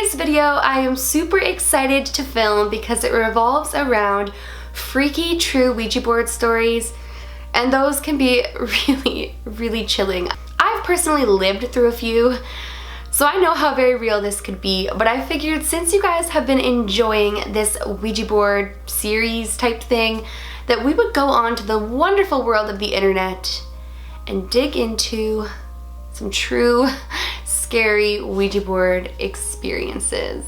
today's video I am super excited to film because it revolves around freaky true Ouija board stories, and those can be really chilling. I've personally lived through a few, so I know how very real this could be, but I figured since you guys have been enjoying this Ouija board series type thing, that we would go on to the wonderful world of the internet and dig into some true scary Ouija board experiences.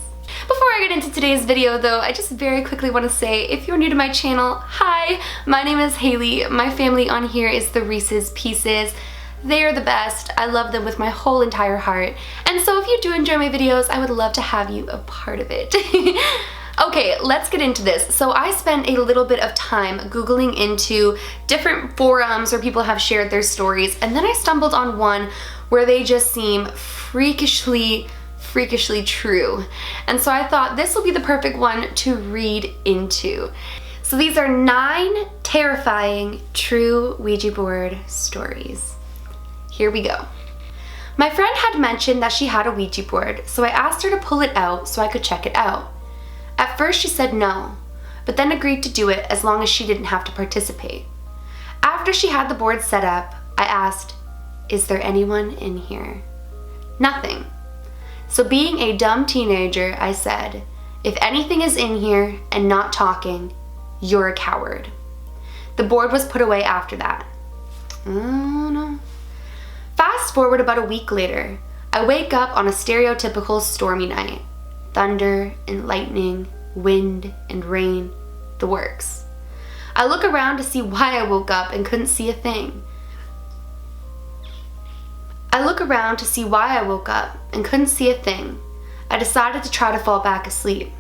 Before I get into today's video though, I just very quickly want to say, if you're new to my channel, hi, my name is Hailey. My family on here is the Reese's Pieces. They are the best. I love them with my whole entire heart. And so if you do enjoy my videos, I would love to have you a part of it. Okay, let's get into this. So I spent a little bit of time Googling into different forums where people have shared their stories, and then I stumbled on one where they just seem freakishly true. And so I thought this will be the perfect one to read into. So these are 9 terrifying true Ouija board stories. Here we go. My friend had mentioned that she had a Ouija board, so I asked her to pull it out so I could check it out. At first she said no, but then agreed to do it as long as she didn't have to participate. After she had the board set up, I asked, "Is there anyone in here?" Nothing. So being a dumb teenager, I said, "If anything is in here and not talking, you're a coward." The board was put away after that. Oh no. Fast forward about a week later, I wake up on a stereotypical stormy night. Thunder and lightning, wind and rain, the works. I look around to see why I woke up and couldn't see a thing. I decided to try to fall back asleep.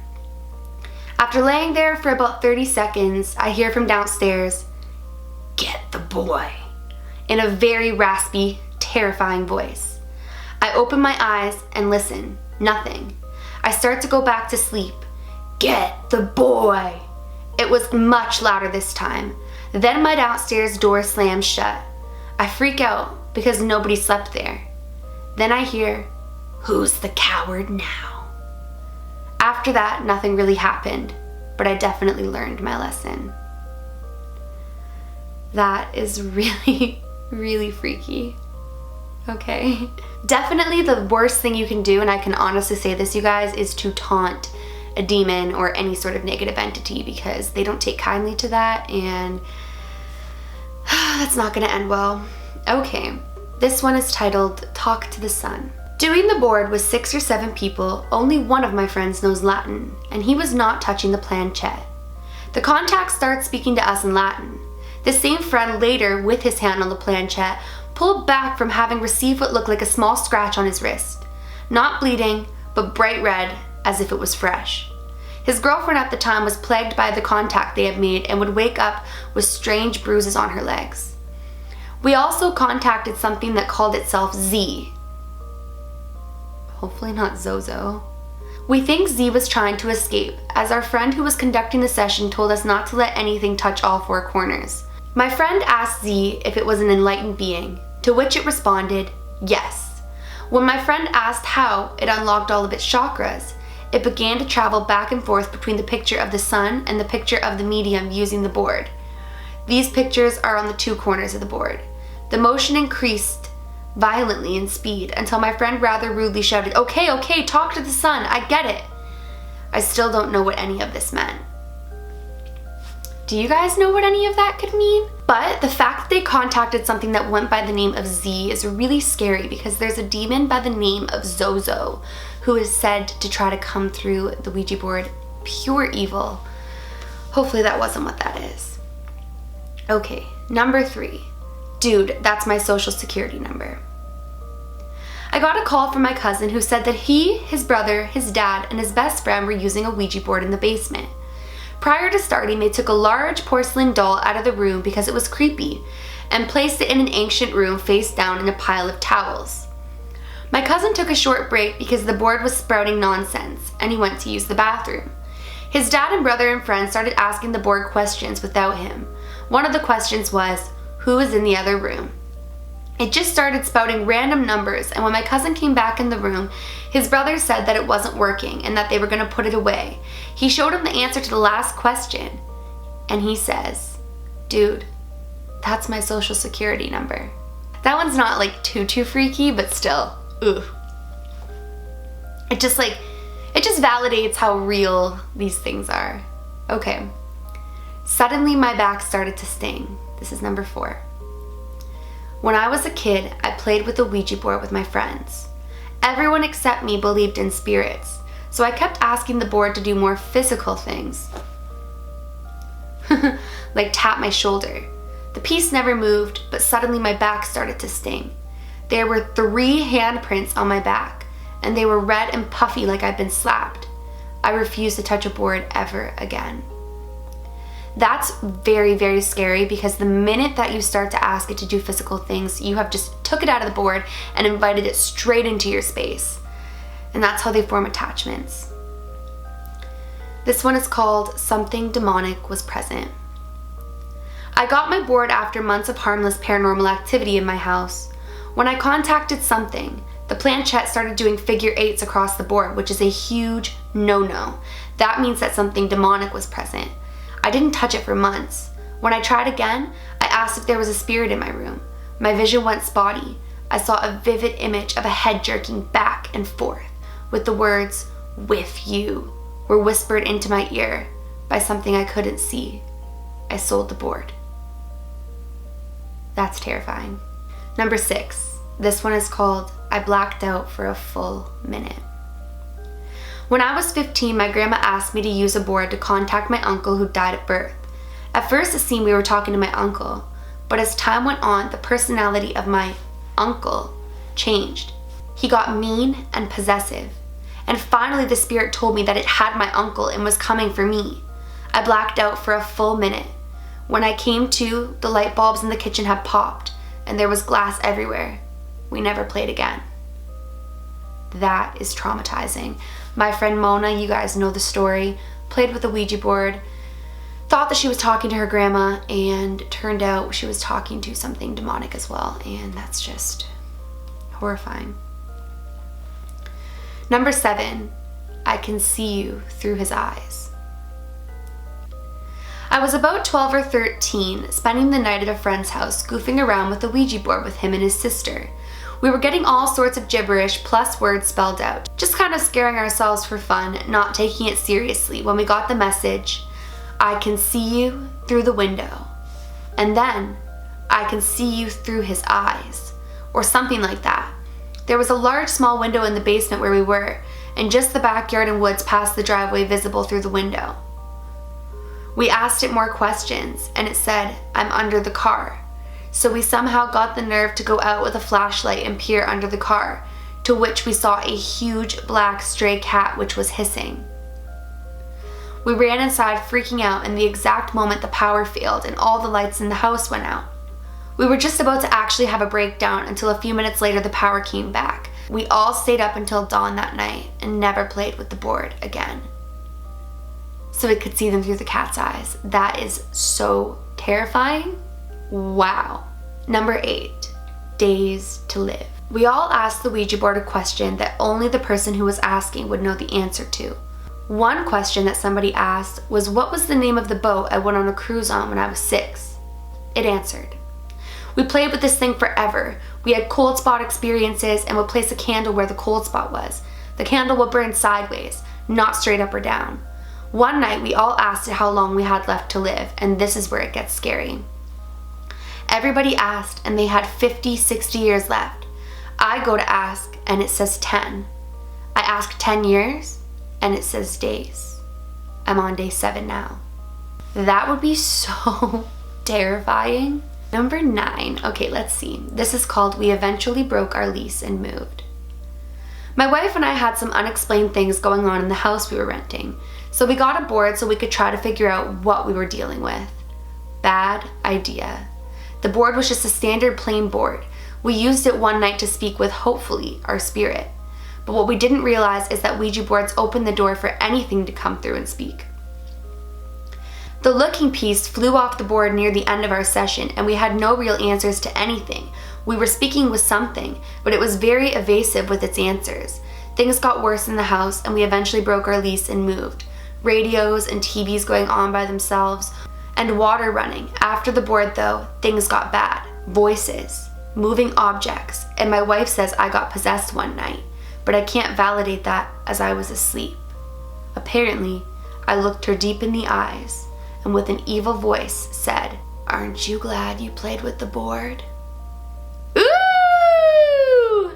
After laying there for about 30 seconds, I hear from downstairs, "Get the boy," in a very raspy, terrifying voice. I open my eyes and listen. Nothing. I start to go back to sleep. "Get the boy." It was much louder this time. Then my downstairs door slams shut. I freak out because nobody slept there. Then I hear, "Who's the coward now?" After that, nothing really happened, but I definitely learned my lesson. That is really freaky. Okay. Definitely the worst thing you can do, and I can honestly say this, you guys, is to taunt a demon or any sort of negative entity, because they don't take kindly to that, and that's not gonna end well. Okay, this one is titled Talk to the Sun. Doing the board with 6 or 7 people, only one of my friends knows Latin, and he was not touching the planchette. The contact starts speaking to us in Latin. The same friend later, with his hand on the planchette, pulled back from having received what looked like a small scratch on his wrist. Not bleeding, but bright red, as if it was fresh. His girlfriend at the time was plagued by the contact they had made and would wake up with strange bruises on her legs. We also contacted something that called itself Z. Hopefully not Zozo. We think Z was trying to escape, as our friend who was conducting the session told us not to let anything touch all 4 corners. My friend asked Z if it was an enlightened being, to which it responded, yes. When my friend asked how it unlocked all of its chakras, it began to travel back and forth between the picture of the sun and the picture of the medium using the board. These pictures are on the 2 corners of the board. The motion increased violently in speed until my friend rather rudely shouted, okay, talk to the sun, I get it." I still don't know what any of this meant. Do you guys know what any of that could mean? But the fact that they contacted something that went by the name of Z is really scary, because there's a demon by the name of Zozo who is said to try to come through the Ouija board pure evil. Hopefully that wasn't what that is. Okay, number 3. Dude, that's my social security number. I got a call from my cousin who said that he, his brother, his dad, and his best friend were using a Ouija board in the basement. Prior to starting, they took a large porcelain doll out of the room because it was creepy, and placed it in an ancient room face down in a pile of towels. My cousin took a short break because the board was sprouting nonsense, and he went to use the bathroom. His dad and brother and friends started asking the board questions without him. One of the questions was, "Who is in the other room?" It just started spouting random numbers, and when my cousin came back in the room, his brother said that it wasn't working and that they were going to put it away. He showed him the answer to the last question, and he says, "Dude, that's my social security number." That one's not like too freaky, but still, ugh. It just validates how real these things are. Okay. Suddenly my back started to sting. This is number 4. When I was a kid, I played with the Ouija board with my friends. Everyone except me believed in spirits, so I kept asking the board to do more physical things. Like tap my shoulder. The piece never moved, but suddenly my back started to sting. There were 3 handprints on my back, and they were red and puffy like I'd been slapped. I refused to touch a board ever again. That's very scary, because the minute that you start to ask it to do physical things, you have just took it out of the board and invited it straight into your space. And that's how they form attachments. This one is called Something Demonic Was Present. I got my board after months of harmless paranormal activity in my house. When I contacted something, the planchette started doing figure 8s across the board, which is a huge no-no. That means that something demonic was present. I didn't touch it for months. When I tried again, I asked if there was a spirit in my room. My vision went spotty. I saw a vivid image of a head jerking back and forth, with the words, "with you," were whispered into my ear by something I couldn't see. I sold the board. That's terrifying. Number 6. This one is called I Blacked Out for a Full Minute. When I was 15, my grandma asked me to use a board to contact my uncle who died at birth. At first it seemed we were talking to my uncle, but as time went on, the personality of my uncle changed. He got mean and possessive, and finally the spirit told me that it had my uncle and was coming for me. I blacked out for a full minute. When I came to, the light bulbs in the kitchen had popped, and there was glass everywhere. We never played again. That is traumatizing. My friend Mona, you guys know the story, played with the Ouija board, thought that she was talking to her grandma, and it turned out she was talking to something demonic as well, and that's just horrifying. Number 7, I can see you through his eyes. I was about 12 or 13, spending the night at a friend's house, goofing around with the Ouija board with him and his sister. We were getting all sorts of gibberish plus words spelled out, just kind of scaring ourselves for fun, not taking it seriously, when we got the message, "I can see you through the window," and then, "I can see you through his eyes," or something like that. There was a large small window in the basement where we were, and just the backyard and woods past the driveway visible through the window. We asked it more questions, and it said, "I'm under the car." So we somehow got the nerve to go out with a flashlight and peer under the car, to which we saw a huge black stray cat which was hissing. We ran inside freaking out, and the exact moment the power failed and all the lights in the house went out. We were just about to actually have a breakdown until a few minutes later the power came back. We all stayed up until dawn that night and never played with the board again. So we could see them through the cat's eyes. That is so terrifying. Wow. Number 8, days to live. We all asked the Ouija board a question that only the person who was asking would know the answer to. One question that somebody asked was, what was the name of the boat I went on a cruise on when I was 6? It answered. We played with this thing forever. We had cold spot experiences and would place a candle where the cold spot was. The candle would burn sideways, not straight up or down. One night we all asked it how long we had left to live, and this is where it gets scary. Everybody asked, and they had 50, 60 years left. I go to ask, and it says 10. I ask 10 years, and it says days. I'm on day 7 now. That would be so terrifying. Number 9. Okay, let's see. This is called We Eventually Broke Our Lease and Moved. My wife and I had some unexplained things going on in the house we were renting, so we got a board so we could try to figure out what we were dealing with. Bad idea. The board was just a standard plain board. We used it one night to speak with, hopefully, our spirit. But what we didn't realize is that Ouija boards open the door for anything to come through and speak. The looking piece flew off the board near the end of our session, and we had no real answers to anything. We were speaking with something, but it was very evasive with its answers. Things got worse in the house, and we eventually broke our lease and moved. Radios and TVs going on by themselves, and water running. After the board though, things got bad. Voices, moving objects, and my wife says I got possessed one night, but I can't validate that as I was asleep. Apparently, I looked her deep in the eyes, and with an evil voice said, "Aren't you glad you played with the board?" Ooh!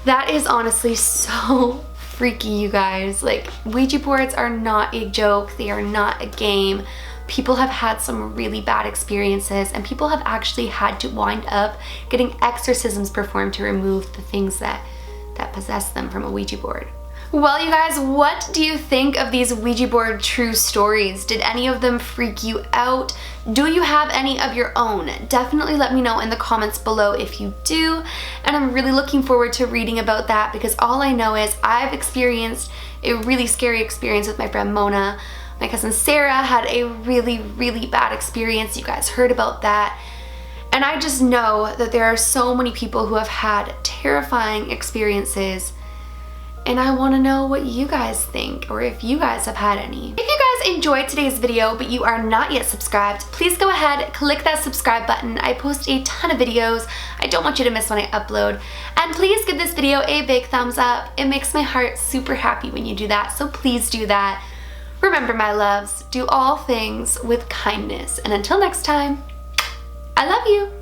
That is honestly so freaky, you guys. Like, Ouija boards are not a joke. They are not a game. People have had some really bad experiences, and people have actually had to wind up getting exorcisms performed to remove the things that possess them from a Ouija board. Well, you guys, what do you think of these Ouija board true stories? Did any of them freak you out? Do you have any of your own? Definitely let me know in the comments below if you do, and I'm really looking forward to reading about that, because all I know is I've experienced a really scary experience with my friend Mona. My cousin Sarah had a really, really bad experience. You guys heard about that. And I just know that there are so many people who have had terrifying experiences, and I want to know what you guys think, or if you guys have had any. If you guys enjoyed today's video but you are not yet subscribed, please go ahead, click that subscribe button. I post a ton of videos. I don't want you to miss when I upload. And please give this video a big thumbs up. It makes my heart super happy when you do that, so please do that. Remember, my loves, do all things with kindness. And until next time, I love you.